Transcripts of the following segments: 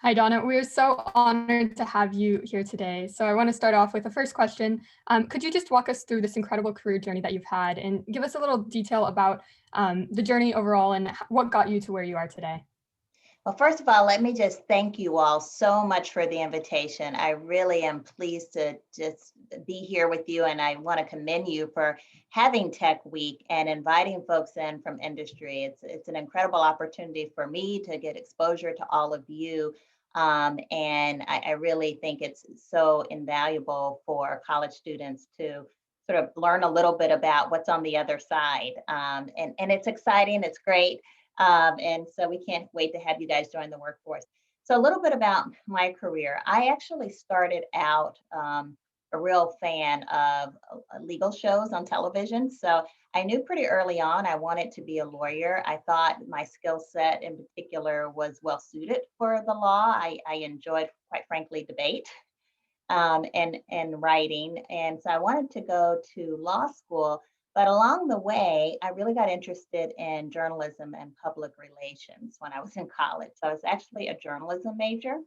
Hi, Donna. We're so honored to have you here today. So I want to start off with the first question. Could you just walk us through this incredible career journey that you've had and give us a little detail about the journey overall and what got you to where you are today? Well, first of all, let me just thank you all so much for the invitation. I really am pleased to just be here with you, and I want to commend you for having Tech Week and inviting folks in from industry. It's an incredible opportunity for me to get exposure to all of you, and I really think it's so invaluable for college students to sort of learn a little bit about what's on the other side. And it's exciting. It's great. And so we can't wait to have you guys join the workforce. So, a little bit about my career. I actually started out a real fan of legal shows on television. So, I knew pretty early on I wanted to be a lawyer. I thought my skill set in particular was well suited for the law. I enjoyed, quite frankly, debate and writing. And so I wanted to go to law school. But along the way, I really got interested in journalism and public relations when I was in college. So I was actually a journalism major.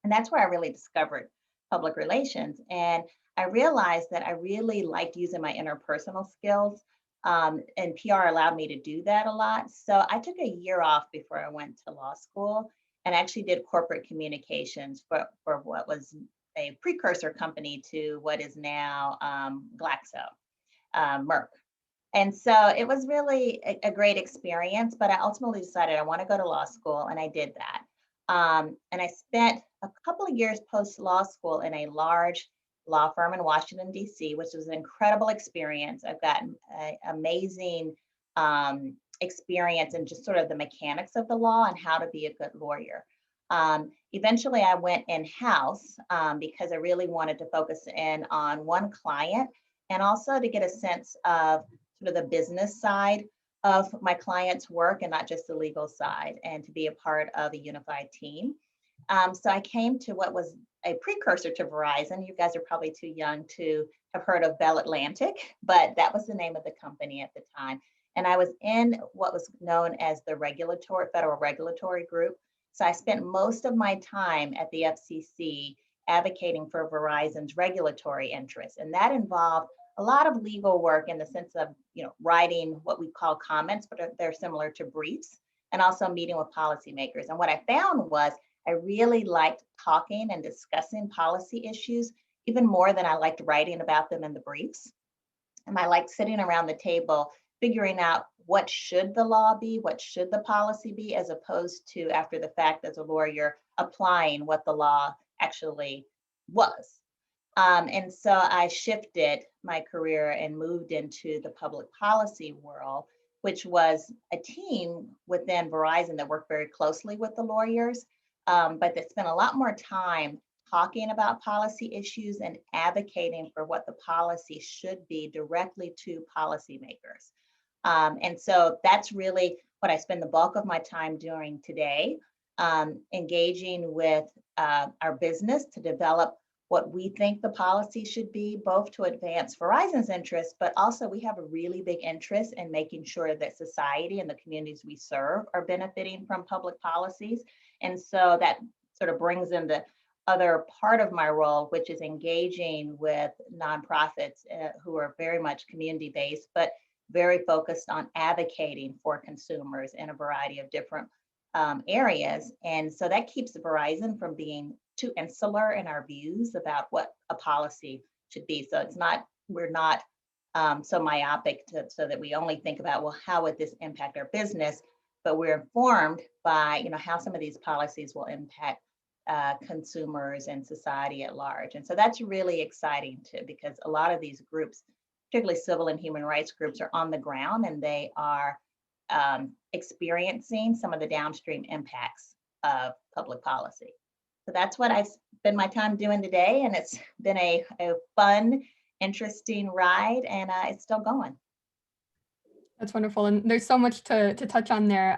And that's where I really discovered public relations. And I realized that I really liked using my interpersonal skills. And PR allowed me to do that a lot. So I took a year off before I went to law school and actually did corporate communications for what was a precursor company to what is now Glaxo, Merck. And so it was really a great experience, but I ultimately decided I want to go to law school, and I did that. And I spent a couple of years post law school in a large law firm in Washington, D.C., which was an incredible experience. I've gotten amazing experience in just sort of the mechanics of the law and how to be a good lawyer. Eventually, I went in house because I really wanted to focus in on one client and also to get a sense of sort of the business side of my client's work and not just the legal side, and to be a part of a unified team. So I came to what was a precursor to Verizon. You guys are probably too young to have heard of Bell Atlantic, but that was the name of the company at the time. And I was in what was known as the federal regulatory group. So I spent most of my time at the FCC advocating for Verizon's regulatory interests. And that involved a lot of legal work in the sense of, writing what we call comments, but they're similar to briefs, and also meeting with policymakers. And what I found was I really liked talking and discussing policy issues even more than I liked writing about them in the briefs. And I liked sitting around the table figuring out what should the law be, what should the policy be, as opposed to after the fact as a lawyer applying what the law actually was. And so I shifted my career and moved into the public policy world, which was a team within Verizon that worked very closely with the lawyers, but that spent a lot more time talking about policy issues and advocating for what the policy should be directly to policymakers. And so that's really what I spend the bulk of my time doing today, engaging with our business to develop what we think the policy should be, both to advance Verizon's interests, but also we have a really big interest in making sure that society and the communities we serve are benefiting from public policies. And so that sort of brings in the other part of my role, which is engaging with nonprofits who are very much community-based, but very focused on advocating for consumers in a variety of different areas. And so that keeps Verizon from being too insular in our views about what a policy should be. So we're not so myopic so that we only think about, well, how would this impact our business? But we're informed by, how some of these policies will impact consumers and society at large. And so that's really exciting too, because a lot of these groups, particularly civil and human rights groups, are on the ground and they are experiencing some of the downstream impacts of public policy. So that's what I've spent my time doing today. And it's been a fun, interesting ride, and it's still going. That's wonderful. And there's so much to touch on there.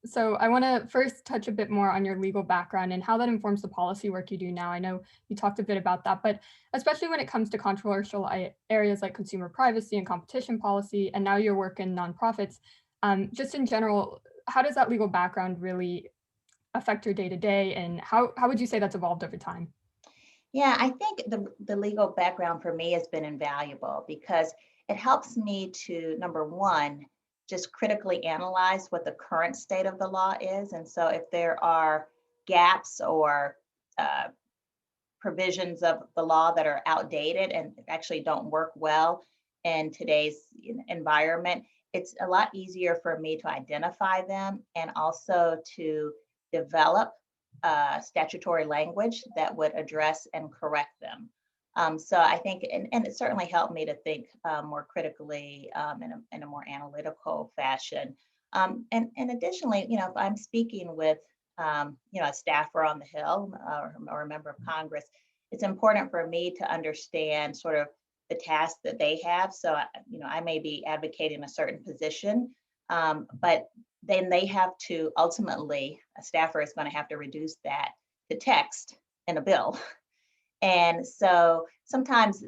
So I want to first touch a bit more on your legal background and how that informs the policy work you do now. I know you talked a bit about that, but especially when it comes to controversial areas like consumer privacy and competition policy, and now your work in nonprofits, just in general, how does that legal background really affect your day to day? And how would you say that's evolved over time? Yeah, I think the legal background for me has been invaluable because it helps me to, number one, just critically analyze what the current state of the law is. And so if there are gaps or uh, provisions of the law that are outdated and actually don't work well in today's environment, it's a lot easier for me to identify them and also to develop statutory language that would address and correct them. So I think, and it certainly helped me to think more critically in a more analytical fashion. And additionally, if I'm speaking with, a staffer on the Hill or a member of Congress, it's important for me to understand sort of the tasks that they have. So, I may be advocating a certain position, but then they have to ultimately, a staffer is going to have to reduce that to text in a bill. And so sometimes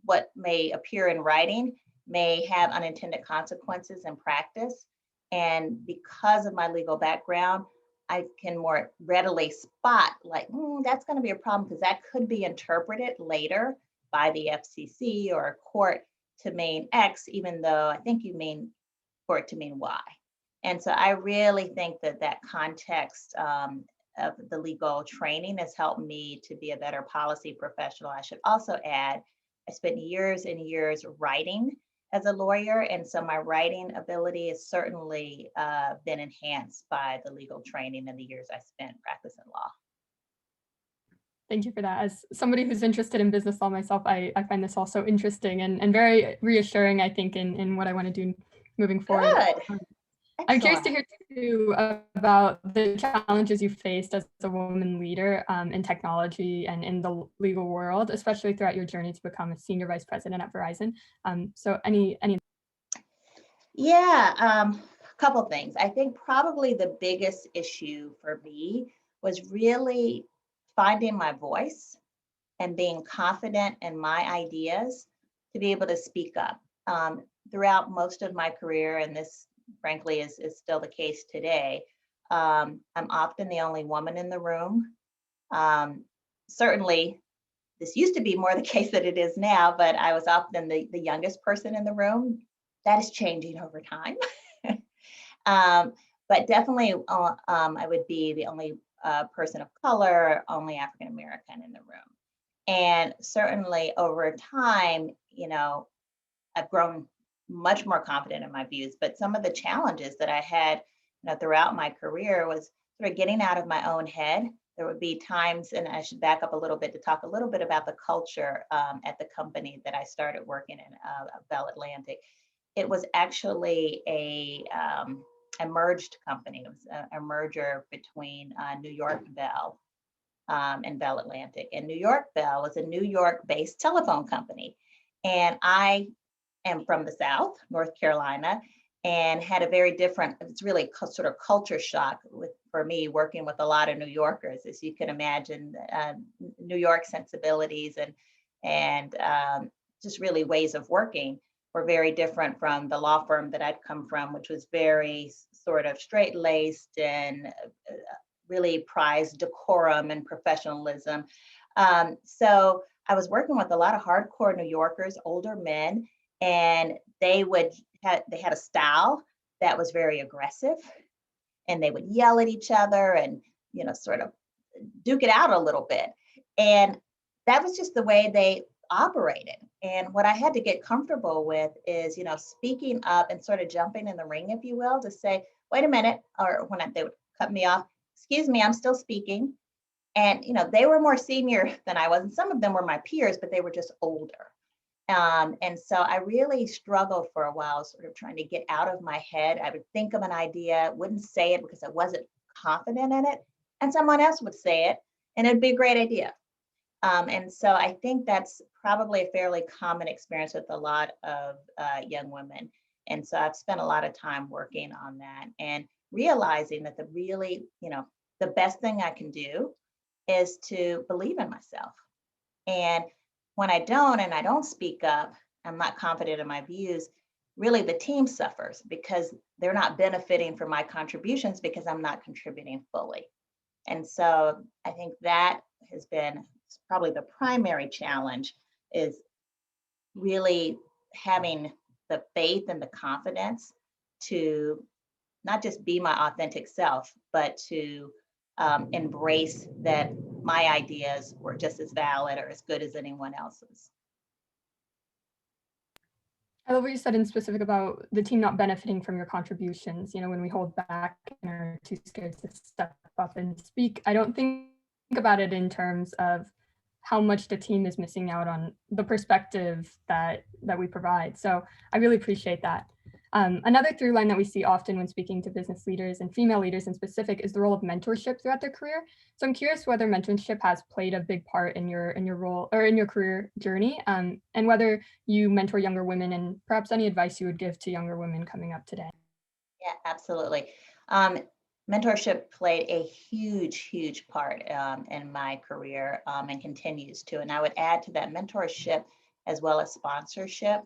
what may appear in writing may have unintended consequences in practice. And because of my legal background, I can more readily spot like, that's going to be a problem because that could be interpreted later by the FCC or a court to mean X, even though I think you mean for it to mean Y. And so I really think that context of the legal training has helped me to be a better policy professional. I should also add, I spent years and years writing as a lawyer. And so my writing ability has certainly been enhanced by the legal training and the years I spent practicing law. Thank you for that. As somebody who's interested in business law myself, I find this also interesting and very reassuring, I think, in what I want to do moving forward. Good. I'm curious to Excellent. hear too about the challenges you faced as a woman leader in technology and in the legal world, especially throughout your journey to become a senior vice president at Verizon. So any Yeah, a couple things. I think probably the biggest issue for me was really finding my voice and being confident in my ideas to be able to speak up. Throughout most of my career, and this frankly is still the case today, I'm often the only woman in the room. Um, Certainly, this used to be more the case than it is now, but I was often the youngest person in the room. That is changing over time. um, but definitely, I would be the only person of color, only African American in the room. And certainly over time, I've grown much more confident in my views. But some of the challenges that I had, throughout my career was sort of getting out of my own head. There would be times, and I should back up a little bit to talk a little bit about the culture at the company that I started working in, Bell Atlantic. It was actually a merged company. It was a merger between New York Bell and Bell Atlantic. And New York Bell was a New York-based telephone company. And I am from the South, North Carolina, and had a very different, it's really sort of culture shock for me working with a lot of New Yorkers, as you can imagine, New York sensibilities and just really ways of working were very different from the law firm that I'd come from, which was very sort of straight-laced and really prized decorum and professionalism. So I was working with a lot of hardcore New Yorkers, older men, and they had a style that was very aggressive, and they would yell at each other and sort of duke it out a little bit. And that was just the way they operated. And what I had to get comfortable with is, speaking up and sort of jumping in the ring, if you will, to say, wait a minute, or when they would cut me off, excuse me, I'm still speaking. And, they were more senior than I was. And some of them were my peers, but they were just older. And so I really struggled for a while, sort of trying to get out of my head. I would think of an idea, wouldn't say it because I wasn't confident in it. And someone else would say it, and it'd be a great idea. And so I think that's probably a fairly common experience with a lot of young women. And so I've spent a lot of time working on that and realizing that the best thing I can do is to believe in myself. And when I don't and I don't speak up, I'm not confident in my views, really the team suffers because they're not benefiting from my contributions because I'm not contributing fully. And so I think that has been probably the primary challenge, is really having the faith and the confidence to not just be my authentic self, but to embrace that my ideas were just as valid or as good as anyone else's. I love what you said in specific about the team not benefiting from your contributions. You know, when we hold back and are too scared to step up and speak, I don't think about it in terms of how much the team is missing out on the perspective that we provide. So I really appreciate that. Another through line that we see often when speaking to business leaders and female leaders in specific is the role of mentorship throughout their career. So I'm curious whether mentorship has played a big part in your role or in your career journey, and whether you mentor younger women and perhaps any advice you would give to younger women coming up today. Yeah, absolutely. Um, Mentorship played a huge part in my career, and continues to. And I would add to that mentorship as well as sponsorship.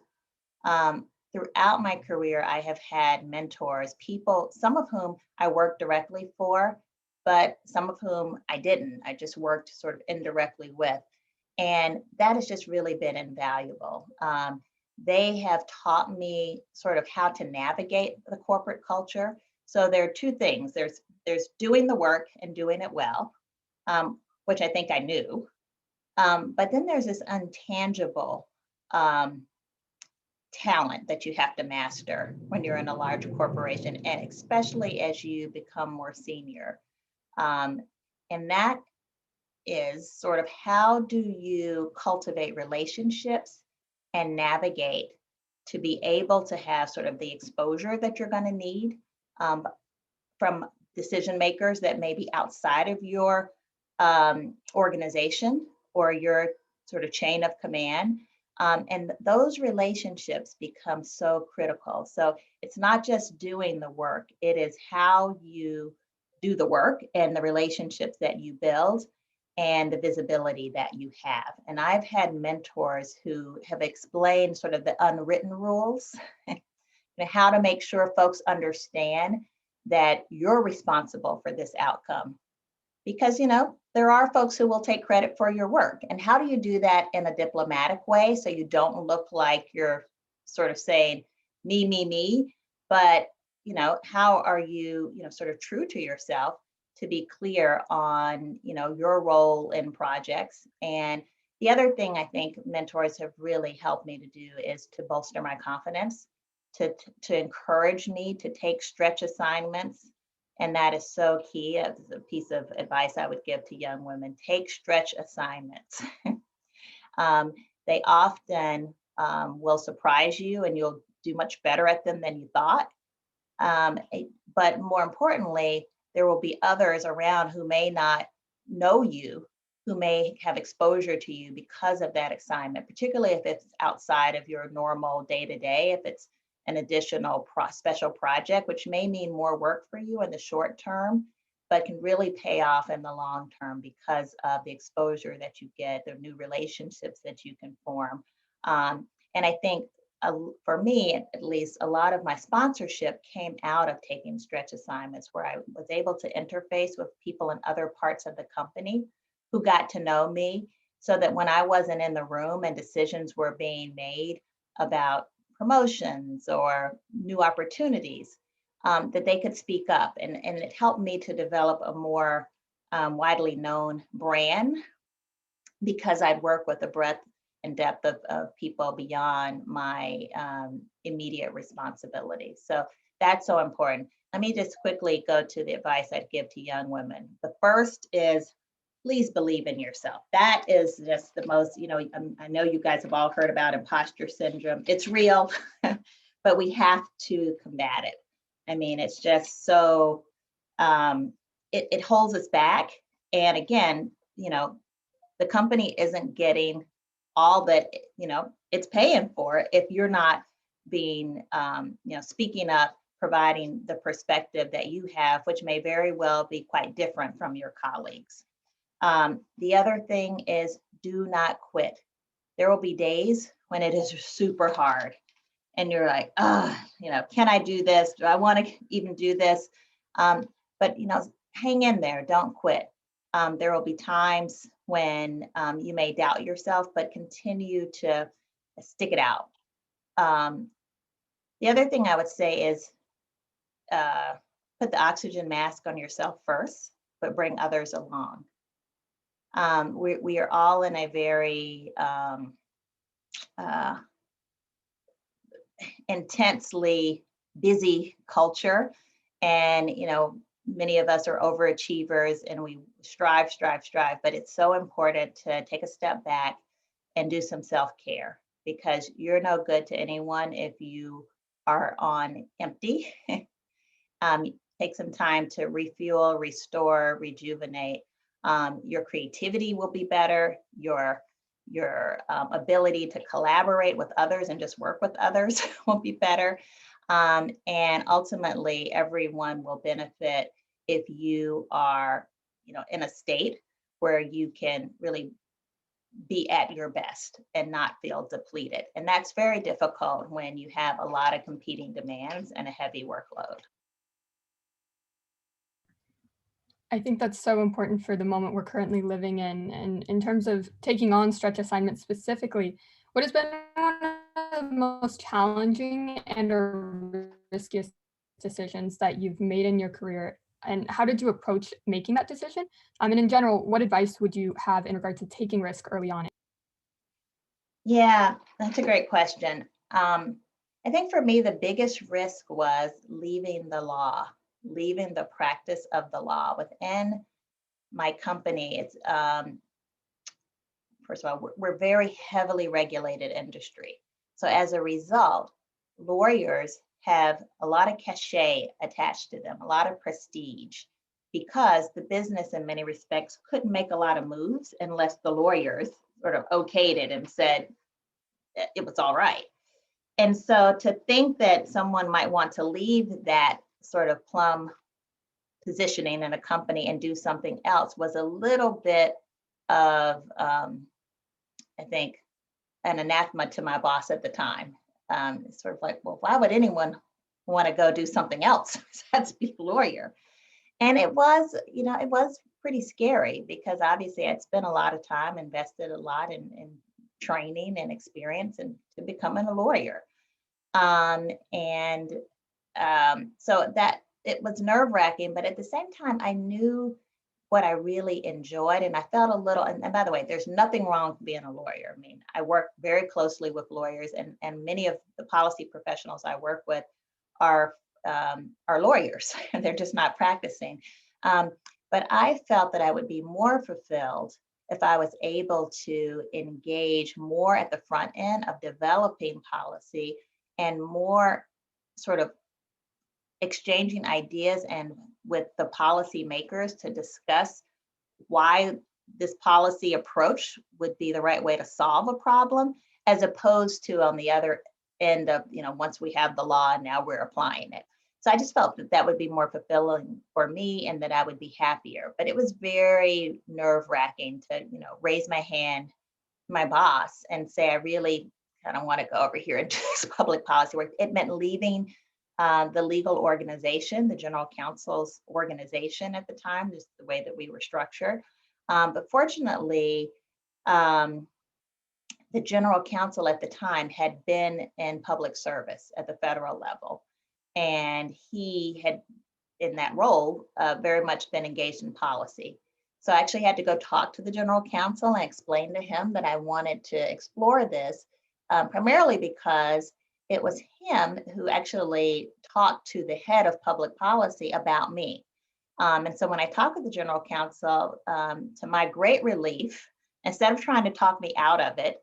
Throughout my career, I have had mentors, people, some of whom I worked directly for, but some of whom I didn't. I just worked sort of indirectly with. And that has just really been invaluable. They have taught me sort of how to navigate the corporate culture. So there are two things. There's doing the work and doing it well, which I think I knew. But then there's this intangible um, talent that you have to master when you're in a large corporation, and especially as you become more senior. Um, and that is sort of, how do you cultivate relationships and navigate to be able to have sort of the exposure that you're going to need um, from decision makers that may be outside of your organization or your sort of chain of command. And those relationships become so critical. So it's not just doing the work, it is how you do the work and the relationships that you build and the visibility that you have. And I've had mentors who have explained sort of the unwritten rules, how to make sure folks understand that you're responsible for this outcome. Because, there are folks who will take credit for your work. And how do you do that in a diplomatic way so you don't look like you're sort of saying me, but, how are you, sort of true to yourself to be clear on, your role in projects. And the other thing I think mentors have really helped me to do is to bolster my confidence, to encourage me to take stretch assignments. And that is so key. It's a piece of advice I would give to young women: take stretch assignments. um, they often will surprise you and you'll do much better at them than you thought. But more importantly, there will be others around who may not know you, who may have exposure to you because of that assignment, particularly if it's outside of your normal day to day, if it's an additional special project, which may mean more work for you in the short term, but can really pay off in the long term because of the exposure that you get, the new relationships that you can form. And I think for me, at least, a lot of my sponsorship came out of taking stretch assignments where I was able to interface with people in other parts of the company who got to know me, so that when I wasn't in the room and decisions were being made about promotions or new opportunities, that they could speak up. And it helped me to develop a more widely known brand, because I'd work with a breadth and depth of people beyond my immediate responsibilities. So that's so important. Let me just quickly go to the advice I'd give to young women. The first is, please believe in yourself. That is just the most, I know you guys have all heard about imposter syndrome. It's real, but we have to combat it. I mean, it's just so, it holds us back. And again, the company isn't getting all that, it's paying for if you're not being, speaking up, providing the perspective that you have, which may very well be quite different from your colleagues. The other thing is, do not quit. There will be days when it is super hard. and you're like, can I do this? Do I want to even do this? But hang in there, don't quit. There will be times when you may doubt yourself, but continue to stick it out. The other thing I would say is put the oxygen mask on yourself first, but bring others along. We are all in a very intensely busy culture, and many of us are overachievers and we strive, but it's so important to take a step back and do some self-care, because you're no good to anyone if you are on empty. Take some time to refuel, restore, rejuvenate. Your creativity will be better. Your ability to collaborate with others and just work with others will be better. And ultimately, everyone will benefit if you are, in a state where you can really be at your best and not feel depleted. And that's very difficult when you have a lot of competing demands and a heavy workload. I think that's so important for the moment we're currently living in. And in terms of taking on stretch assignments specifically, what has been one of the most challenging and or riskiest decisions that you've made in your career? And how did you approach making that decision? And in general, what advice would you have in regard to taking risk early on? Yeah, that's a great question. I think for me, the biggest risk was leaving the law, leaving the practice of the law within my company. It's first of all, we're very heavily regulated industry. So as a result, lawyers have a lot of cachet attached to them, a lot of prestige, because the business in many respects couldn't make a lot of moves unless the lawyers sort of okayed it and said it was all right. And so to think that someone might want to leave that sort of plum positioning in a company and do something else was a little bit of, I think, an anathema to my boss at the time. It's sort of like, well, why would anyone want to go do something else besides be a lawyer? And it was, it was pretty scary, because obviously I'd spent a lot of time, invested a lot in training and experience and to becoming a lawyer. So that it was nerve wracking, but at the same time, I knew what I really enjoyed, and I felt a little, and by the way, there's nothing wrong with being a lawyer. I mean, I work very closely with lawyers, and many of the policy professionals I work with are lawyers, and they're just not practicing. But I felt that I would be more fulfilled if I was able to engage more at the front end of developing policy and more sort of exchanging ideas and with the policy makers to discuss why this policy approach would be the right way to solve a problem, as opposed to on the other end of, once we have the law and now we're applying it. So I just felt that that would be more fulfilling for me and that I would be happier. But it was very nerve wracking to, raise my hand to my boss and say, I really kind of want to go over here and do this public policy work. It meant leaving the legal organization, the general counsel's organization at the time, just the way that we were structured. But fortunately, the general counsel at the time had been in public service at the federal level. And he had, in that role, very much been engaged in policy. So I actually had to go talk to the general counsel and explain to him that I wanted to explore this, primarily because it was him who actually talked to the head of public policy about me. And so when I talked with the general counsel, to my great relief, instead of trying to talk me out of it,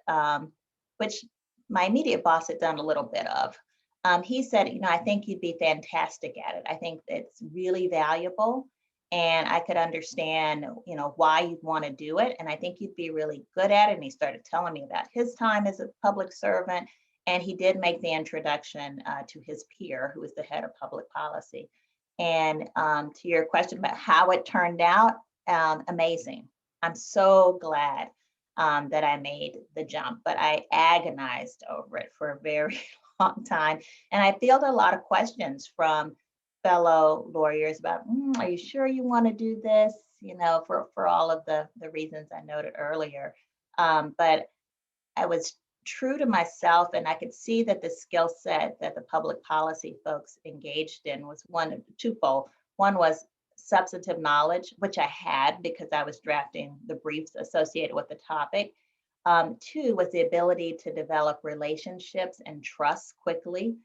which my immediate boss had done a little bit of, he said, I think you'd be fantastic at it. I think it's really valuable, and I could understand, why you'd want to do it. And I think you'd be really good at it. And he started telling me about his time as a public servant. And he did make the introduction to his peer, who was the head of public policy. And to your question about how it turned out, amazing. I'm so glad that I made the jump, but I agonized over it for a very long time. And I fielded a lot of questions from fellow lawyers about, are you sure you want to do this? For all of the reasons I noted earlier. But I was true to myself, and I could see that the skill set that the public policy folks engaged in was twofold. One was substantive knowledge, which I had because I was drafting the briefs associated with the topic. Two was the ability to develop relationships and trust quickly,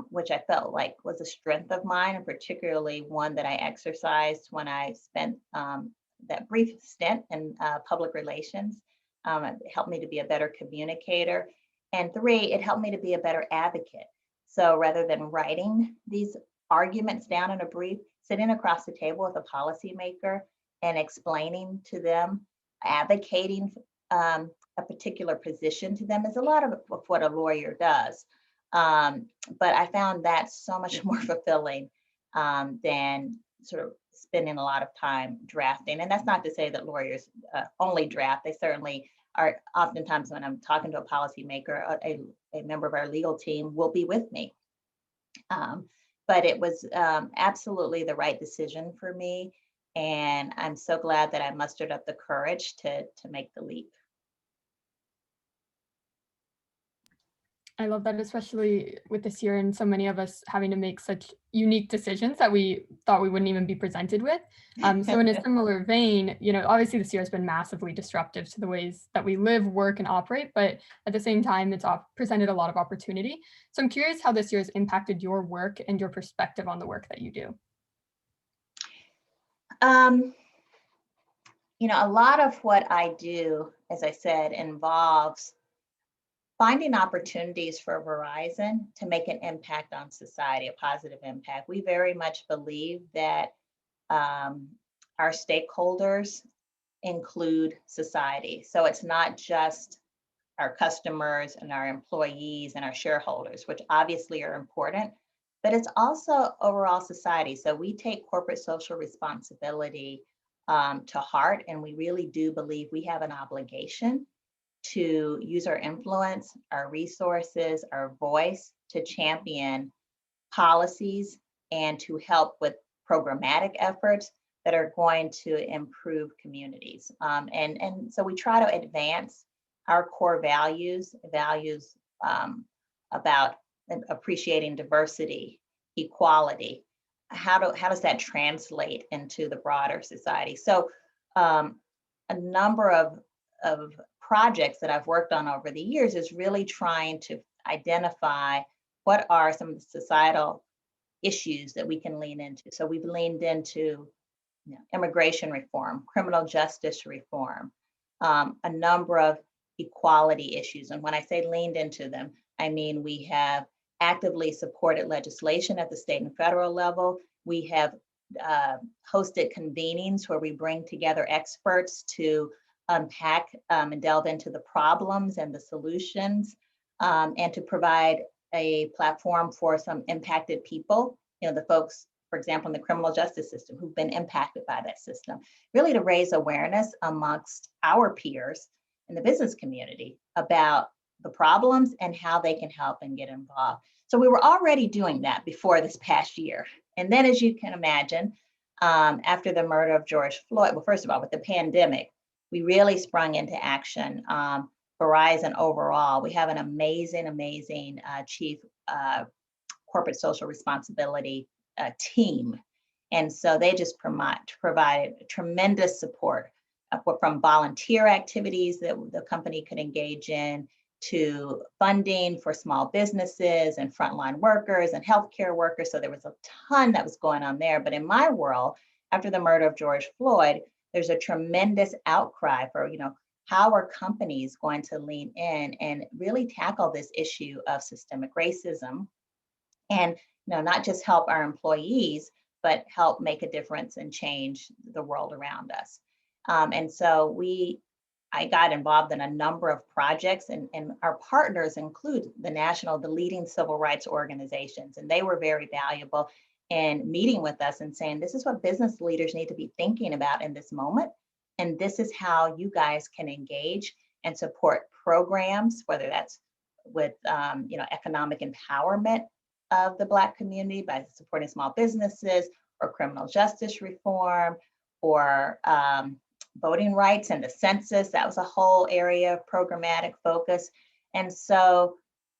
which I felt like was a strength of mine, and particularly one that I exercised when I spent that brief stint in public relations. It helped me to be a better communicator. And three, it helped me to be a better advocate. So rather than writing these arguments down in a brief, sitting across the table with a policymaker and explaining to them, advocating a particular position to them is a lot of what a lawyer does. But I found that so much more fulfilling than sort of spending a lot of time drafting. And that's not to say that lawyers only draft. They certainly are. Oftentimes when I'm talking to a policymaker, a member of our legal team will be with me. But it was absolutely the right decision for me. And I'm so glad that I mustered up the courage to make the leap. I love that, especially with this year and so many of us having to make such unique decisions that we thought we wouldn't even be presented with. So in a similar vein, obviously this year has been massively disruptive to the ways that we live, work, and operate, but at the same time, it's presented a lot of opportunity. So I'm curious how this year has impacted your work and your perspective on the work that you do. A lot of what I do, as I said, involves finding opportunities for Verizon to make an impact on society, a positive impact. We very much believe that our stakeholders include society. So it's not just our customers and our employees and our shareholders, which obviously are important, but it's also overall society. So we take corporate social responsibility to heart, and we really do believe we have an obligation to use our influence, our resources, our voice to champion policies and to help with programmatic efforts that are going to improve communities. And so we try to advance our core values about appreciating diversity, equality. How does that translate into the broader society? So a number of projects that I've worked on over the years is really trying to identify what are some of the societal issues that we can lean into. So we've leaned into immigration reform, criminal justice reform, a number of equality issues. And when I say leaned into them, I mean we have actively supported legislation at the state and federal level. We have hosted convenings where we bring together experts to unpack and delve into the problems and the solutions, and to provide a platform for some impacted people, the folks, for example, in the criminal justice system who've been impacted by that system, really to raise awareness amongst our peers in the business community about the problems and how they can help and get involved. So we were already doing that before this past year. And then, as you can imagine, after the murder of George Floyd, well, first of all, with the pandemic, we really sprung into action. Verizon overall, we have an amazing chief corporate social responsibility team. And so they just provided tremendous support from volunteer activities that the company could engage in, to funding for small businesses and frontline workers and healthcare workers. So there was a ton that was going on there. But in my world, after the murder of George Floyd, there's a tremendous outcry for, how are companies going to lean in and really tackle this issue of systemic racism and, not just help our employees, but help make a difference and change the world around us. And so I got involved in a number of projects, and our partners include the leading civil rights organizations, and they were very valuable in meeting with us and saying, this is what business leaders need to be thinking about in this moment, and this is how you guys can engage and support programs, whether that's with economic empowerment of the Black community by supporting small businesses, or criminal justice reform, or voting rights and the census. That was a whole area of programmatic focus. And so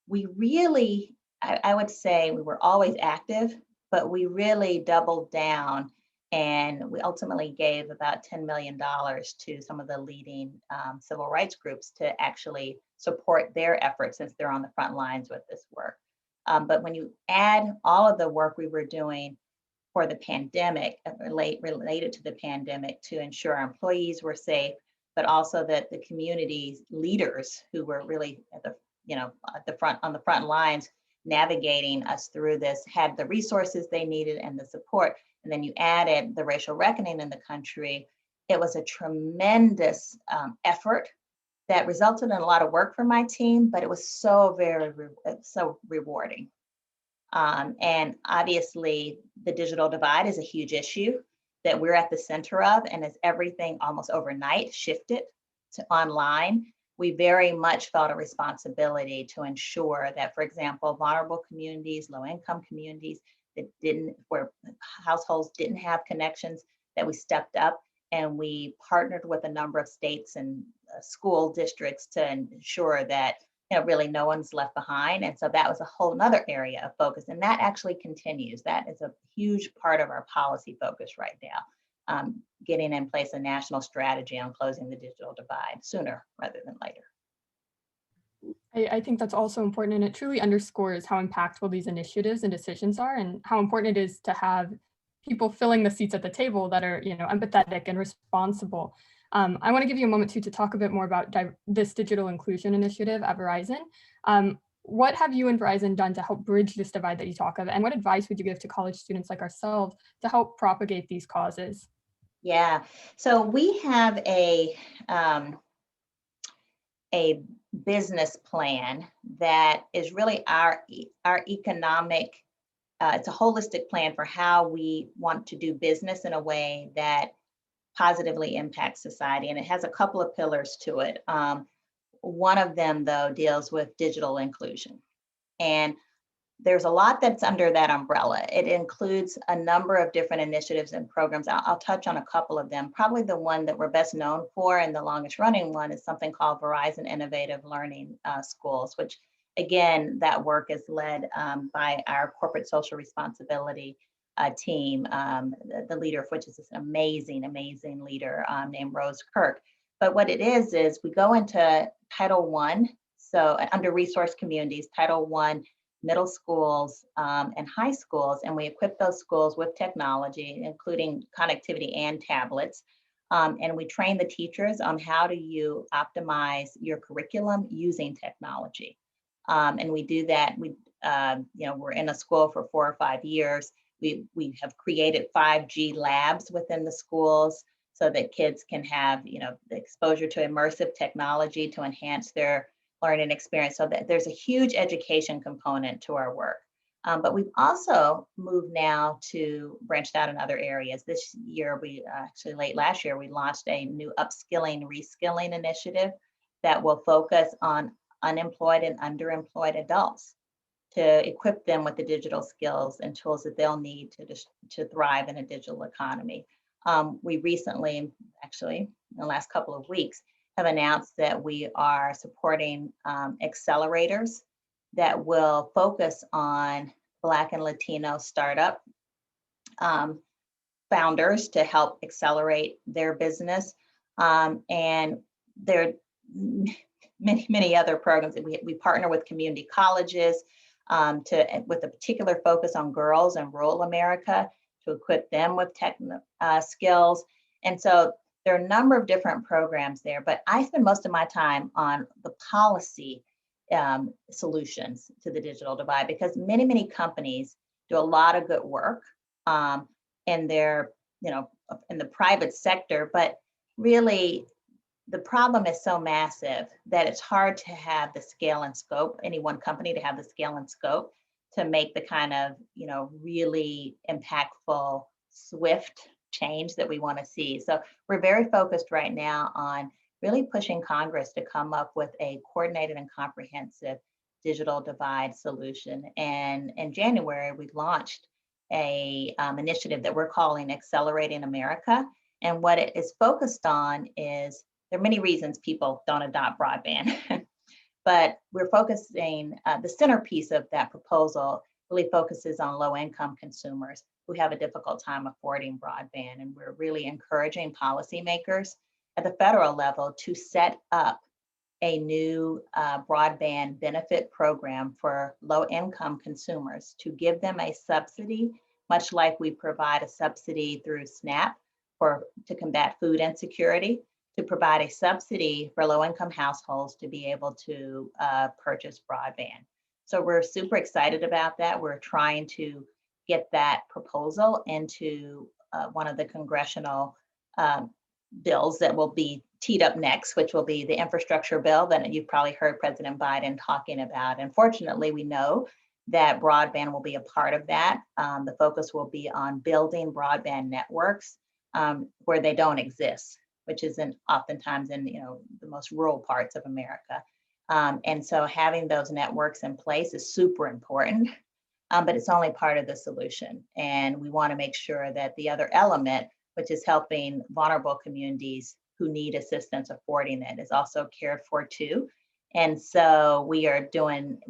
we really, I would say we were always active, but we really doubled down, and we ultimately gave about $10 million to some of the leading civil rights groups to actually support their efforts, since they're on the front lines with this work. But when you add all of the work we were doing for the pandemic, related to the pandemic, to ensure our employees were safe, but also that the community leaders who were really at the on the front lines navigating us through this had the resources they needed and the support. And then you added the racial reckoning in the country. It was a tremendous effort that resulted in a lot of work for my team, but it was so so rewarding. And obviously, the digital divide is a huge issue that we're at the center of. And as everything almost overnight shifted to online, we very much felt a responsibility to ensure that, for example, vulnerable communities, low-income communities where households didn't have connections, that we stepped up and we partnered with a number of states and school districts to ensure that really no one's left behind. And so that was a whole nother area of focus. And that actually continues. That is a huge part of our policy focus right now, getting in place a national strategy on closing the digital divide sooner rather than later. I think that's also important, and it truly underscores how impactful these initiatives and decisions are, and how important it is to have people filling the seats at the table that are, empathetic and responsible. I want to give you a moment to talk a bit more about this digital inclusion initiative at Verizon. What have you and Verizon done to help bridge this divide that you talk of, and what advice would you give to college students like ourselves to help propagate these causes? Yeah, so we have a business plan that is really our economic, it's a holistic plan for how we want to do business in a way that positively impacts society. And it has a couple of pillars to it. One of them, though, deals with digital inclusion. And there's a lot that's under that umbrella. It includes a number of different initiatives and programs. I'll touch on a couple of them. Probably the one that we're best known for and the longest running one is something called Verizon Innovative Learning Schools, which again, that work is led by our corporate social responsibility team, the leader of which is this amazing, amazing leader named Rose Kirk. But what it is we go into Title I, so under resource communities, Title I, middle schools and high schools, and we equip those schools with technology, including connectivity and tablets. And we train the teachers on how do you optimize your curriculum using technology. And we do that. We're in a school for 4 or 5 years. We have created 5G labs within the schools so that kids can have, the exposure to immersive technology to enhance their learning experience. So that there's a huge education component to our work. But we've also moved now to branched out in other areas. This year, late last year, we launched a new upskilling, reskilling initiative that will focus on unemployed and underemployed adults to equip them with the digital skills and tools that they'll need to thrive in a digital economy. We recently, actually, in the last couple of weeks, have announced that we are supporting accelerators that will focus on Black and Latino startup founders to help accelerate their business. And there are many other programs that we partner with community colleges with a particular focus on girls in rural America to equip them with tech skills. And so there are a number of different programs there, but I spend most of my time on the policy solutions to the digital divide, because many companies do a lot of good work in their, in the private sector, but really the problem is so massive that it's hard to have the scale and scope, any one company to have the scale and scope to make the kind of, really impactful, swift change that we want to see. So we're very focused right now on really pushing Congress to come up with a coordinated and comprehensive digital divide solution. And in January, we launched a initiative that we're calling Accelerating America. And what it is focused on is there are many reasons people don't adopt broadband, but we're focusing, the centerpiece of that proposal really focuses on low income consumers who have a difficult time affording broadband. And we're really encouraging policymakers at the federal level to set up a new broadband benefit program for low income consumers to give them a subsidy, much like we provide a subsidy through SNAP to combat food insecurity, to provide a subsidy for low income households to be able to purchase broadband. So we're super excited about that. We're trying to get that proposal into one of the congressional bills that will be teed up next, which will be the infrastructure bill that you've probably heard President Biden talking about. And fortunately, we know that broadband will be a part of that. The focus will be on building broadband networks where they don't exist, which isn't oftentimes in the most rural parts of America. And so having those networks in place is super important, but it's only part of the solution. And we want to make sure that the other element, which is helping vulnerable communities who need assistance affording it, is also cared for too. And so we're in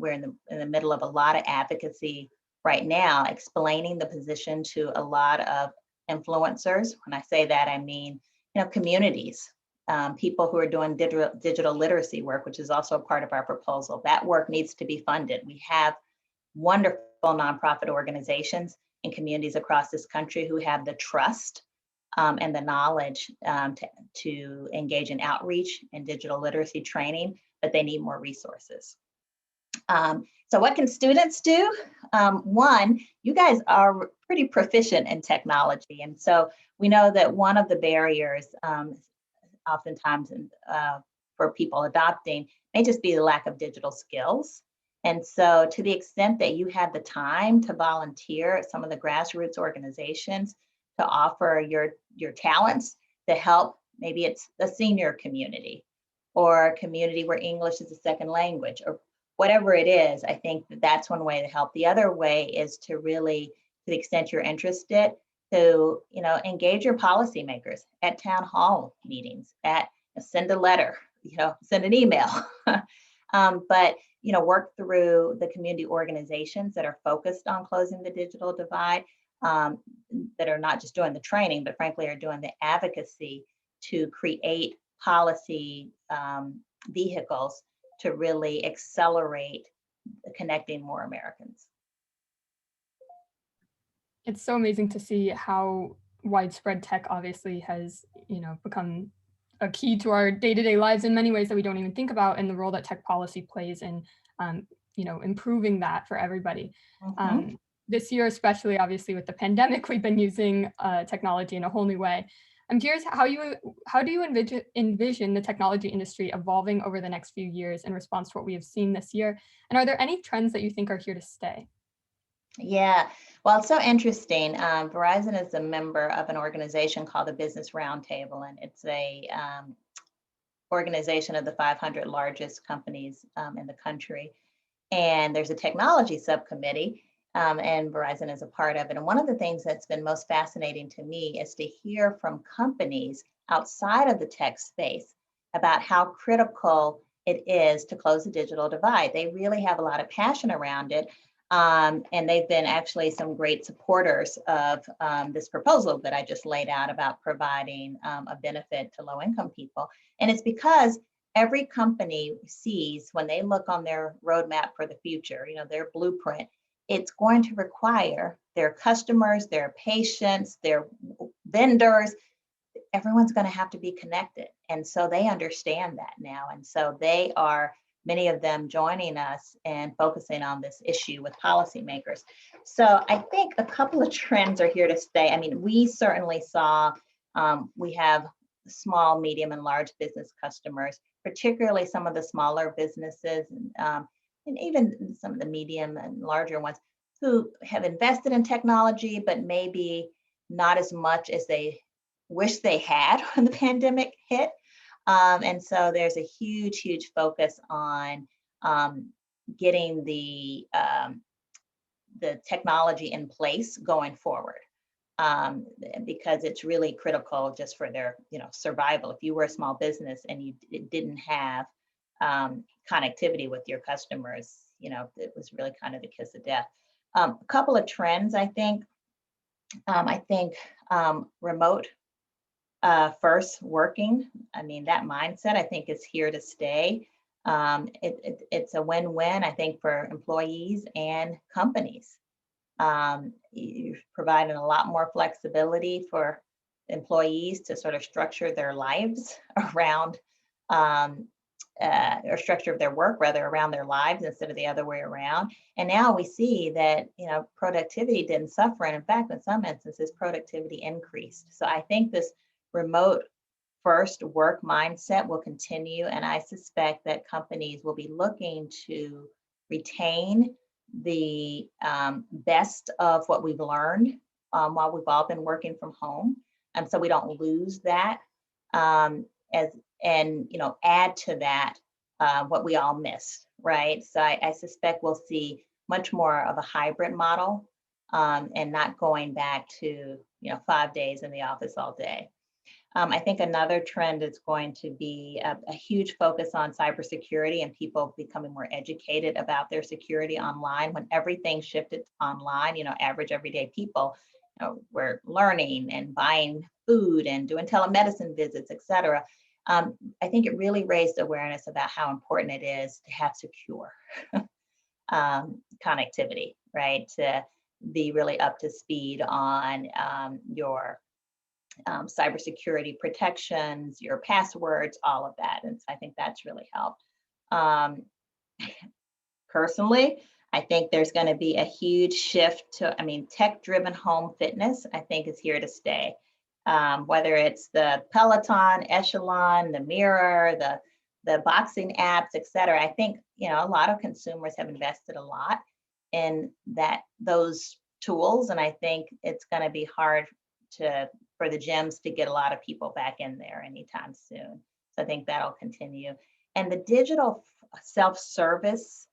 the middle of a lot of advocacy right now, explaining the position to a lot of influencers. When I say that, I mean, communities, people who are doing digital literacy work, which is also a part of our proposal. That work needs to be funded. We have wonderful nonprofit organizations in communities across this country who have the trust and the knowledge to engage in outreach and digital literacy training, but they need more resources. So what can students do? One, you guys are pretty proficient in technology. And so we know that one of the barriers oftentimes for people adopting may just be the lack of digital skills. And so to the extent that you had the time to volunteer at some of the grassroots organizations to offer your talents to help, maybe it's a senior community or a community where English is a second language or whatever it is, I think that's one way to help. The other way is to really, to the extent you're interested, to engage your policymakers at town hall meetings, send a letter, send an email, but work through the community organizations that are focused on closing the digital divide, that are not just doing the training, but frankly are doing the advocacy to create policy vehicles to really accelerate connecting more Americans. It's so amazing to see how widespread tech obviously has, become a key to our day-to-day lives in many ways that we don't even think about, and the role that tech policy plays in, improving that for everybody. Mm-hmm. This year, especially obviously with the pandemic, we've been using technology in a whole new way. I'm curious how do you envision the technology industry evolving over the next few years in response to what we have seen this year? And are there any trends that you think are here to stay? Yeah, well, it's so interesting. Verizon is a member of an organization called the Business Roundtable, and it's a organization of the 500 largest companies in the country. And there's a technology subcommittee, and Verizon is a part of it. And one of the things that's been most fascinating to me is to hear from companies outside of the tech space about how critical it is to close the digital divide. They really have a lot of passion around it. And they've been actually some great supporters of this proposal that I just laid out about providing a benefit to low-income people. And it's because every company sees, when they look on their roadmap for the future, their blueprint, it's going to require their customers, their patients, their vendors, everyone's going to have to be connected. And so they understand that now. And so they are, many of them, joining us and focusing on this issue with policymakers. So I think a couple of trends are here to stay. I mean, we certainly saw, we have small, medium, and large business customers, particularly some of the smaller businesses and even some of the medium and larger ones who have invested in technology, but maybe not as much as they wish they had when the pandemic hit. And so there's a huge, huge focus on getting the technology in place going forward, because it's really critical just for their survival. If you were a small business and you didn't have connectivity with your customers, it was really kind of the kiss of death. A couple of trends, I think. Remote first working. I mean, that mindset I think is here to stay. It's a win-win, I think, for employees and companies. You're providing a lot more flexibility for employees to sort of structure their lives around, or structure of their work rather around their lives instead of the other way around. And now we see that productivity didn't suffer, and in fact, in some instances, productivity increased. So I think this remote first work mindset will continue, and I suspect that companies will be looking to retain the best of what we've learned while we've all been working from home, and so we don't lose that, add to that what we all missed, right? So I suspect we'll see much more of a hybrid model, and not going back to 5 days in the office all day. I think another trend is going to be a huge focus on cybersecurity and people becoming more educated about their security online. When everything shifted online, average everyday people were learning and buying food and doing telemedicine visits, et cetera. I think it really raised awareness about how important it is to have secure connectivity, right? To be really up to speed on your cybersecurity protections, your passwords, all of that. And so I think that's really helped. Personally, I think there's going to be a huge shift to, tech-driven home fitness, I think is here to stay. Whether it's the Peloton, Echelon, the Mirror, the boxing apps, et cetera. I think, a lot of consumers have invested a lot in those tools. And I think it's going to be hard for the gyms to get a lot of people back in there anytime soon. So I think that'll continue. And the digital self-service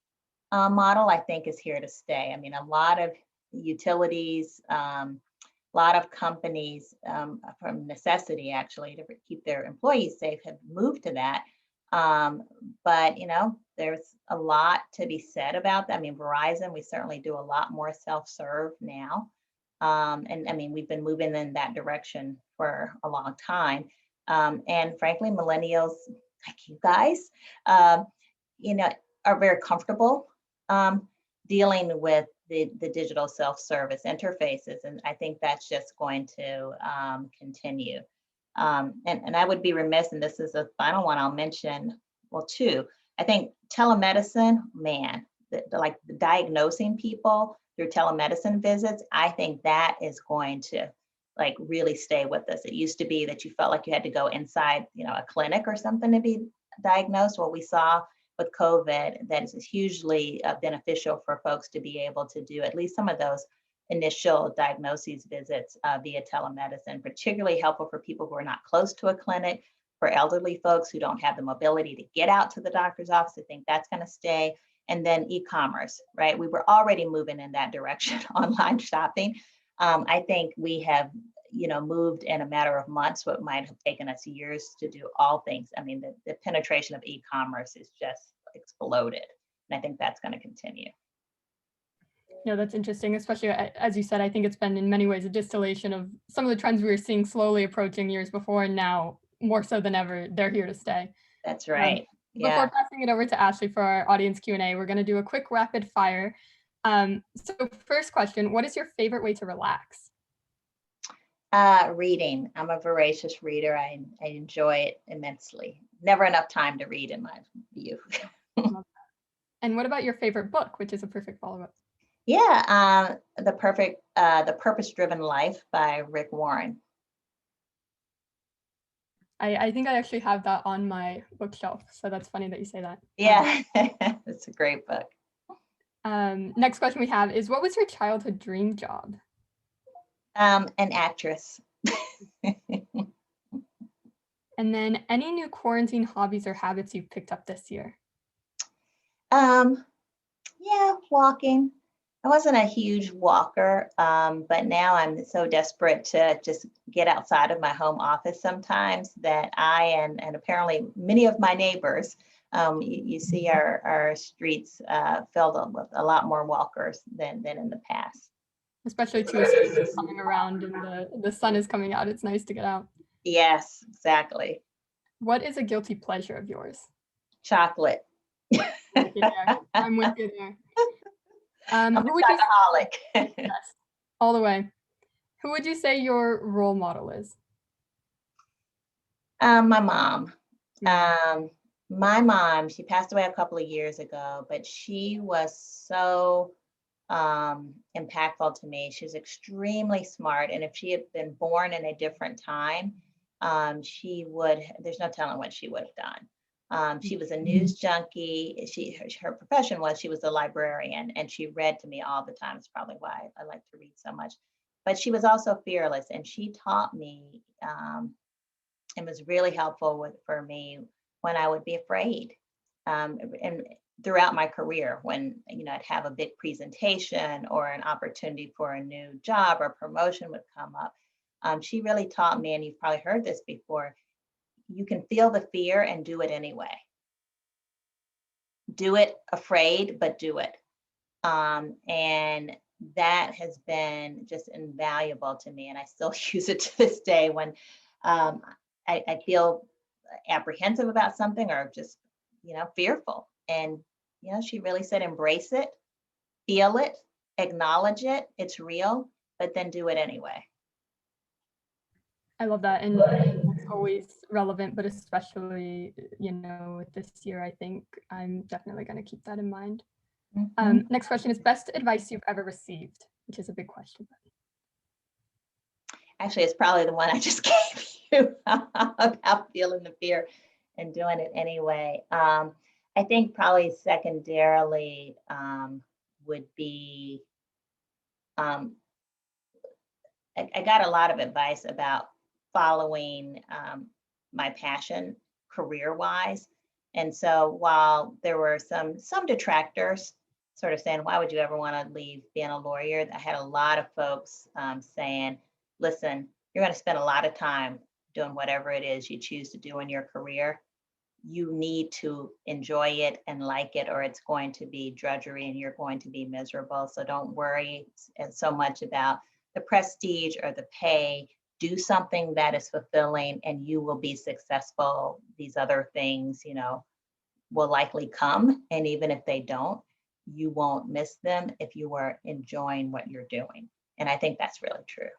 model, I think, is here to stay. I mean, a lot of utilities, a lot of companies, from necessity, actually, to keep their employees safe, have moved to that. But, there's a lot to be said about that. I mean, Verizon, we certainly do a lot more self-serve now. And we've been moving in that direction for a long time. And frankly, millennials, like you guys, are very comfortable dealing with the digital self-service interfaces. And I think that's just going to continue. And I would be remiss, and this is the final one I'll mention, well, two. I think telemedicine, man, like diagnosing people through telemedicine visits, I think that is going to really stay with us. It used to be that you felt like you had to go inside, a clinic or something to be diagnosed. What we saw with COVID, that is hugely beneficial for folks to be able to do at least some of those initial diagnoses visits via telemedicine, particularly helpful for people who are not close to a clinic, for elderly folks who don't have the mobility to get out to the doctor's office. I think that's going to stay. And then e-commerce, right? We were already moving in that direction, online shopping. I think we have, moved in a matter of months what might have taken us years to do all things. I mean, the penetration of e-commerce is just exploded. And I think that's going to continue. Yeah, that's interesting, especially as you said, I think it's been in many ways a distillation of some of the trends we were seeing slowly approaching years before, and now more so than ever, they're here to stay. That's right. Before passing it over to Ashley for our audience Q&A, we're going to do a quick rapid fire. So first question, what is your favorite way to relax? Reading. I'm a voracious reader. I enjoy it immensely. Never enough time to read, in my view. And what about your favorite book, which is a perfect follow-up? Yeah, The Purpose-Driven Life by Rick Warren. I think I actually have that on my bookshelf, so that's funny that you say that. Yeah, it's a great book. Next question we have is, what was your childhood dream job? An actress. And then any new quarantine hobbies or habits you've picked up this year? walking. I wasn't a huge walker, but now I'm so desperate to just get outside of my home office sometimes that and apparently many of my neighbors, you see our streets filled with a lot more walkers than in the past. Especially too, as spring is coming around and the sun is coming out. It's nice to get out. Yes, exactly. What is a guilty pleasure of yours? Chocolate. With you there. I'm with you there. I'm a Who would you chocoholic. yes, all the way. Who would you say your role model is? My mom. My mom, she passed away a couple of years ago, but she was so impactful to me. She was extremely smart. And if she had been born in a different time, there's no telling what she would have done. She was a news junkie. Her profession was she was a librarian, and she read to me all the time. It's probably why I like to read so much. But she was also fearless, and she taught me and was really helpful for me when I would be afraid. And throughout my career, when I'd have a big presentation or an opportunity for a new job or promotion would come up, she really taught me, and you've probably heard this before, you can feel the fear and do it anyway. Do it afraid, but do it. And that has been just invaluable to me. And I still use it to this day when um, I feel apprehensive about something or just, fearful. And, she really said, embrace it, feel it, acknowledge it. It's real, but then do it anyway. I love that, and that's always relevant, but especially, with this year, I think I'm definitely going to keep that in mind. Next question is best advice you've ever received, which is a big question. Actually, it's probably the one I just gave you about feeling the fear and doing it anyway. I think probably secondarily would be I got a lot of advice about following my passion career-wise. And so while there were some detractors sort of saying, why would you ever want to leave being a lawyer? I had a lot of folks saying, listen, you're going to spend a lot of time doing whatever it is you choose to do in your career. You need to enjoy it and like it, or it's going to be drudgery and you're going to be miserable. So don't worry so much about the prestige or the pay. Do something that is fulfilling and you will be successful. These other things, will likely come. And even if they don't, you won't miss them if you are enjoying what you're doing. And I think that's really true.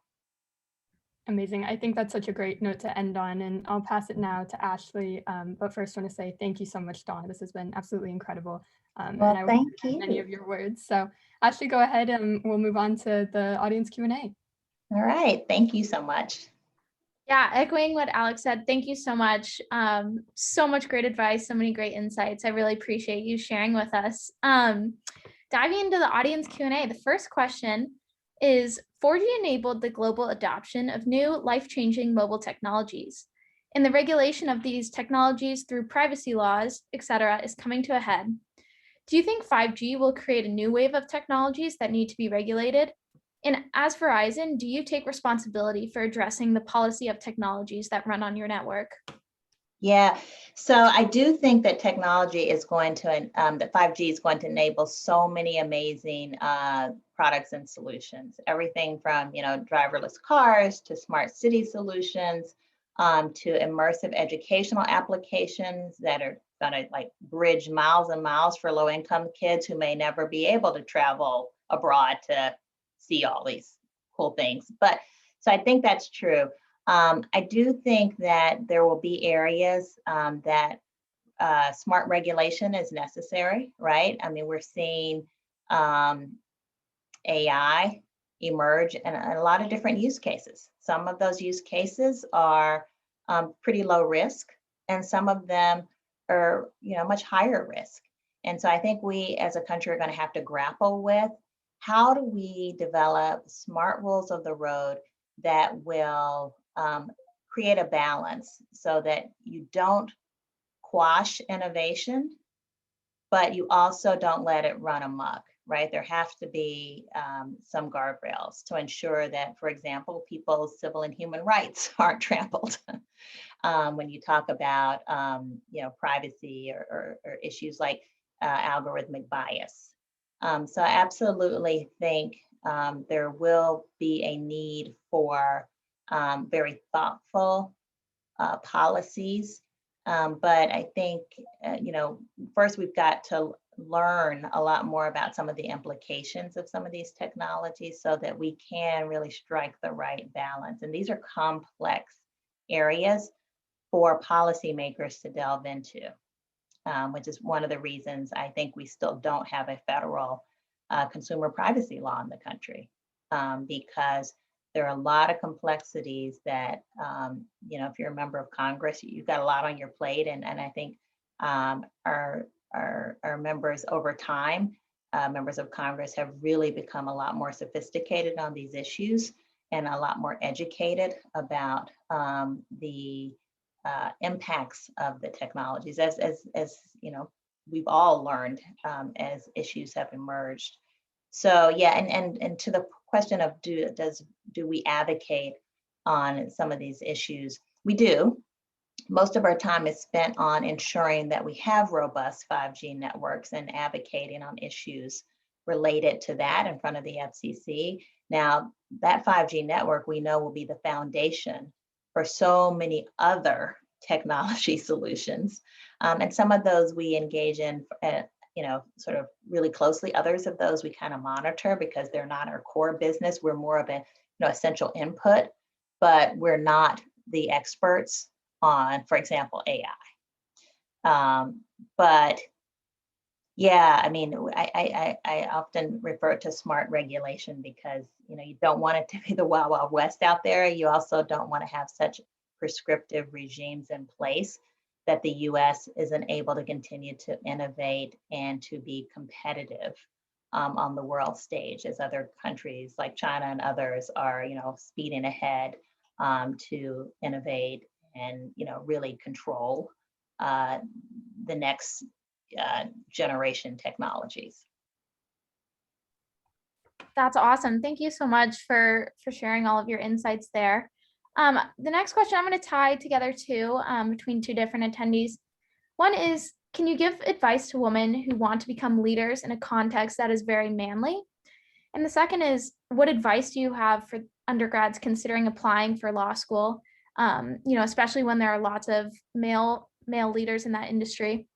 Amazing. I think that's such a great note to end on, and I'll pass it now to Ashley. But first, I want to say thank you so much, Donna. This has been absolutely incredible. Well, and I will thank hear many you. of your words. So, Ashley, go ahead and we'll move on to the audience Q&A. All right. Thank you so much. Yeah, echoing what Alex said, thank you so much. So much great advice, so many great insights. I really appreciate you sharing with us. Diving into the audience Q&A, the first question is, 4G enabled the global adoption of new life-changing mobile technologies. And the regulation of these technologies through privacy laws, etc., is coming to a head. Do you think 5G will create a new wave of technologies that need to be regulated? And as Verizon, do you take responsibility for addressing the policy of technologies that run on your network? Yeah, so I do think that technology is going to, that 5G is going to enable so many amazing products and solutions. Everything from, driverless cars to smart city solutions to immersive educational applications that are going to bridge miles and miles for low-income kids who may never be able to travel abroad to see all these cool things. But so I think that's true. I do think that there will be areas that smart regulation is necessary, right? I mean, we're seeing AI emerge in a lot of different use cases. Some of those use cases are pretty low risk, and some of them are, much higher risk. And so I think we as a country are going to have to grapple with how do we develop smart rules of the road that will create a balance so that you don't quash innovation, but you also don't let it run amok, right? There have to be some guardrails to ensure that, for example, people's civil and human rights aren't trampled. When you talk about, privacy or issues like algorithmic bias. So I absolutely think there will be a need for very thoughtful policies. But I think, first we've got to learn a lot more about some of the implications of some of these technologies so that we can really strike the right balance. And these are complex areas for policymakers to delve into, which is one of the reasons I think we still don't have a federal consumer privacy law in the country, because there are a lot of complexities that, if you're a member of Congress, you've got a lot on your plate. And I think our members over time, members of Congress have really become a lot more sophisticated on these issues and a lot more educated about the impacts of the technologies, as we've all learned as issues have emerged. So yeah, and to the question of do we advocate on some of these issues? We do. Most of our time is spent on ensuring that we have robust 5G networks and advocating on issues related to that in front of the FCC. Now, that 5G network we know will be the foundation for so many other technology solutions. And some of those we engage in, sort of really closely. Others of those we kind of monitor because they're not our core business. We're more of an essential input, but we're not the experts on, for example, AI. But yeah, I mean, I often refer to smart regulation because, you don't want it to be the Wild Wild West out there. You also don't want to have such prescriptive regimes in place that the US isn't able to continue to innovate and to be competitive on the world stage as other countries like China and others are, speeding ahead to innovate and, really control the next generation technologies. That's awesome. Thank you so much for sharing all of your insights there. The next question I'm going to tie together two between two different attendees. One is, can you give advice to women who want to become leaders in a context that is very manly? And the second is, what advice do you have for undergrads considering applying for law school, especially when there are lots of male leaders in that industry?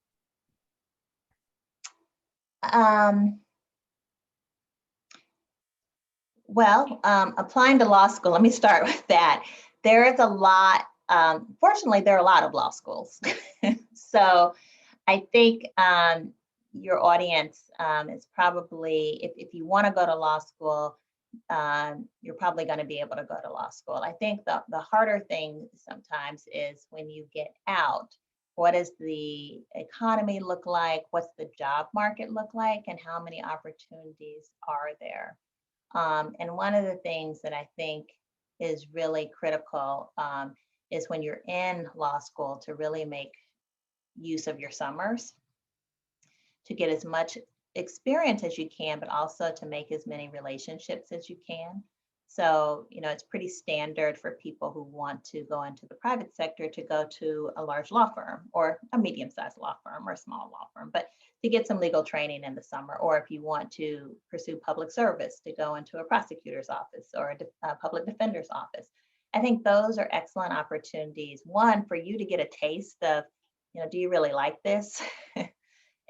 Applying to law school, let me start with that. There is a lot, fortunately, there are a lot of law schools. So I think your audience is probably, if you want to go to law school, you're probably going to be able to go to law school. I think the harder thing sometimes is when you get out, what does the economy look like? What's the job market look like? And how many opportunities are there? And one of the things that I think is really critical is when you're in law school to really make use of your summers to get as much experience as you can, but also to make as many relationships as you can. So, it's pretty standard for people who want to go into the private sector to go to a large law firm or a medium-sized law firm or a small law firm, but to get some legal training in the summer, or if you want to pursue public service, to go into a prosecutor's office or a public defender's office. I think those are excellent opportunities. One, for you to get a taste of, do you really like this?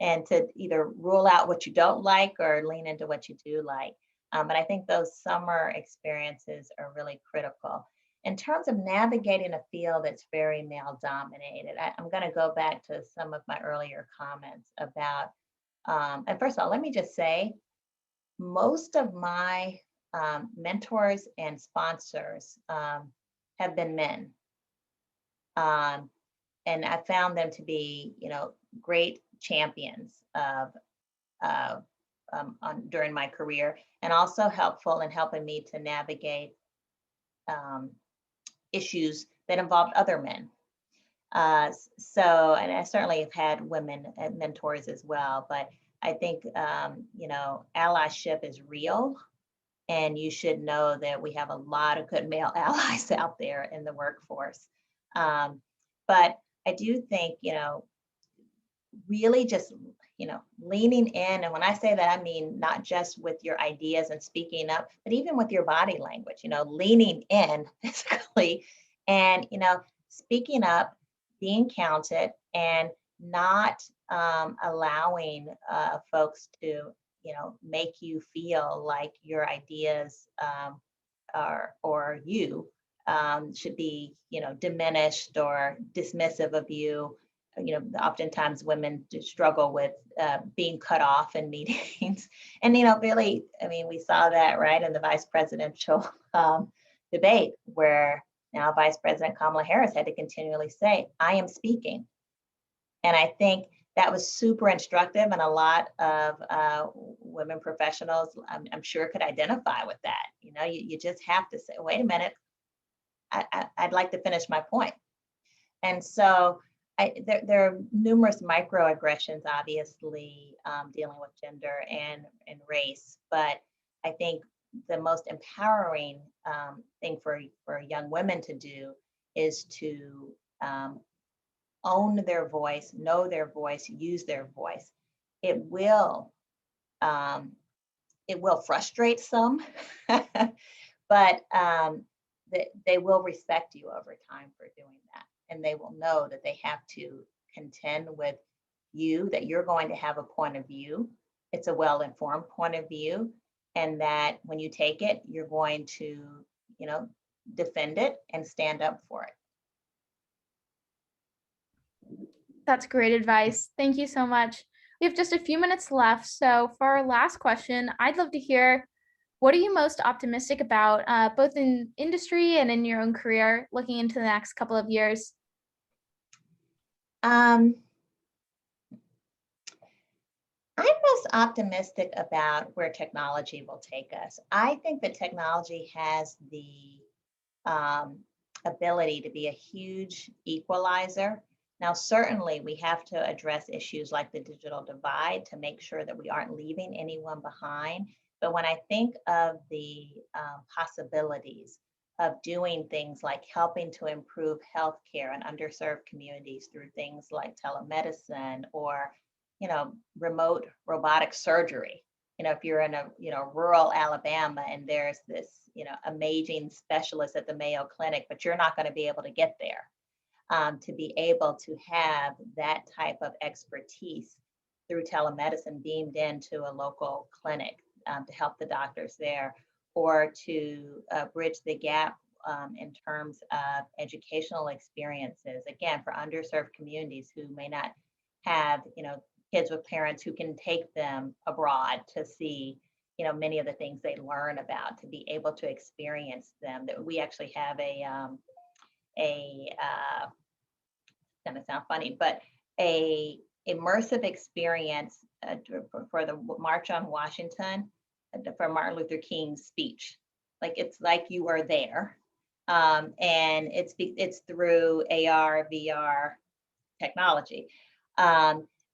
And to either rule out what you don't like or lean into what you do like. But I think those summer experiences are really critical. In terms of navigating a field that's very male dominated, I'm going to go back to some of my earlier comments about, and first of all, let me just say, most of my mentors and sponsors have been men. And I found them to be, great champions during my career, and also helpful in helping me to navigate issues that involved other men. And I certainly have had women mentors as well, but I think, allyship is real. And you should know that we have a lot of good male allies out there in the workforce. But I do think, really just, leaning in. And when I say that, I mean not just with your ideas and speaking up, but even with your body language, leaning in physically and, speaking up, being counted, and not allowing folks to, make you feel like your ideas are, or you should be, diminished or dismissive of you. Oftentimes women do struggle with being cut off in meetings. And, really, I mean, we saw that right in the vice presidential debate where now Vice President Kamala Harris had to continually say, I am speaking. And I think that was super instructive, and a lot of women professionals, I'm sure, could identify with that. You just have to say, wait a minute, I'd like to finish my point. And so there are numerous microaggressions, obviously, dealing with gender and race. But I think the most empowering thing for young women to do is to own their voice, know their voice, use their voice. It will frustrate some, but they will respect you over time for doing that. And they will know that they have to contend with you, that you're going to have a point of view. It's a well-informed point of view. And that when you take it, you're going to, defend it and stand up for it. That's great advice. Thank you so much. We have just a few minutes left. So for our last question, I'd love to hear, what are you most optimistic about, both in industry and in your own career, looking into the next couple of years? I'm most optimistic about where technology will take us. I think that technology has the ability to be a huge equalizer. Now, certainly we have to address issues like the digital divide to make sure that we aren't leaving anyone behind. But when I think of the possibilities of doing things like helping to improve healthcare in underserved communities through things like telemedicine or, remote robotic surgery. If you're in a, rural Alabama and there's this, amazing specialist at the Mayo Clinic, but you're not going to be able to get there. To be able to have that type of expertise through telemedicine beamed into a local clinic to help the doctors there, or to bridge the gap in terms of educational experiences, again, for underserved communities who may not have, kids with parents who can take them abroad to see, many of the things they learn about, to be able to experience them. That we actually have gonna sound funny, but a immersive experience for the March on Washington, for Martin Luther King's speech. Like, it's like you are there, and it's through AR, VR technology.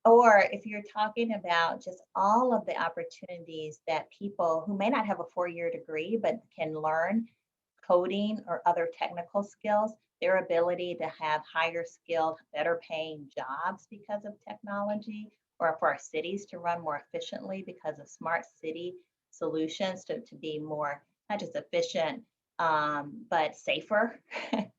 Or if you're talking about just all of the opportunities that people who may not have a 4-year degree but can learn coding or other technical skills, their ability to have higher skilled, better paying jobs because of technology, or for our cities to run more efficiently because of smart city solutions to be more, not just efficient, but safer,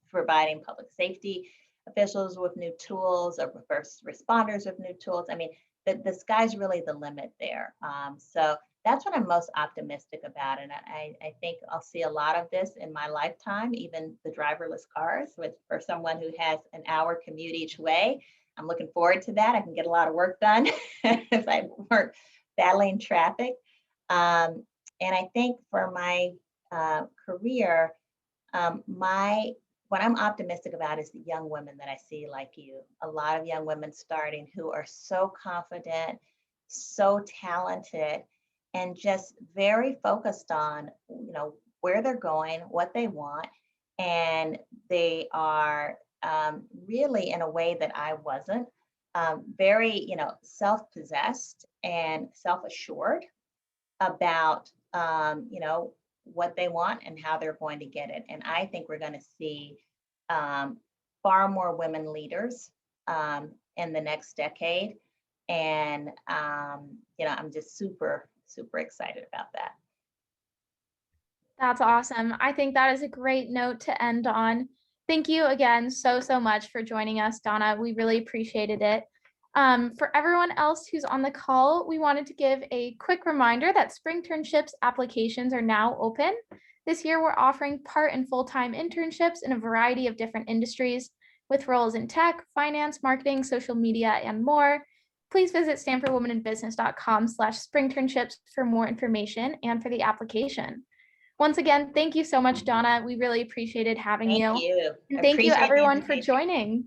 providing public safety officials with new tools, or first responders with new tools. I mean, the sky's really the limit there. So that's what I'm most optimistic about. And I think I'll see a lot of this in my lifetime, even the driverless cars, which for someone who has an hour commute each way, I'm looking forward to that. I can get a lot of work done as I work battling traffic. And I think for my career, what I'm optimistic about is the young women that I see like you, a lot of young women starting who are so confident, so talented, and just very focused on, where they're going, what they want. And they are really in a way that I wasn't, very, self-possessed and self-assured about, what they want and how they're going to get it. And I think we're going to see far more women leaders in the next decade. And, I'm just super, super excited about that. That's awesome. I think that is a great note to end on. Thank you again so much for joining us, Donna. We really appreciated it. For everyone else who's on the call, we wanted to give a quick reminder that Springternships applications are now open. This year, we're offering part and full-time internships in a variety of different industries with roles in tech, finance, marketing, social media, and more. Please visit stanfordwomeninbusiness.com/springternships for more information and for the application. Once again, thank you so much, Donna. We really appreciated having you. Thank you. And thank you Appreciate the everyone for invitation. joining.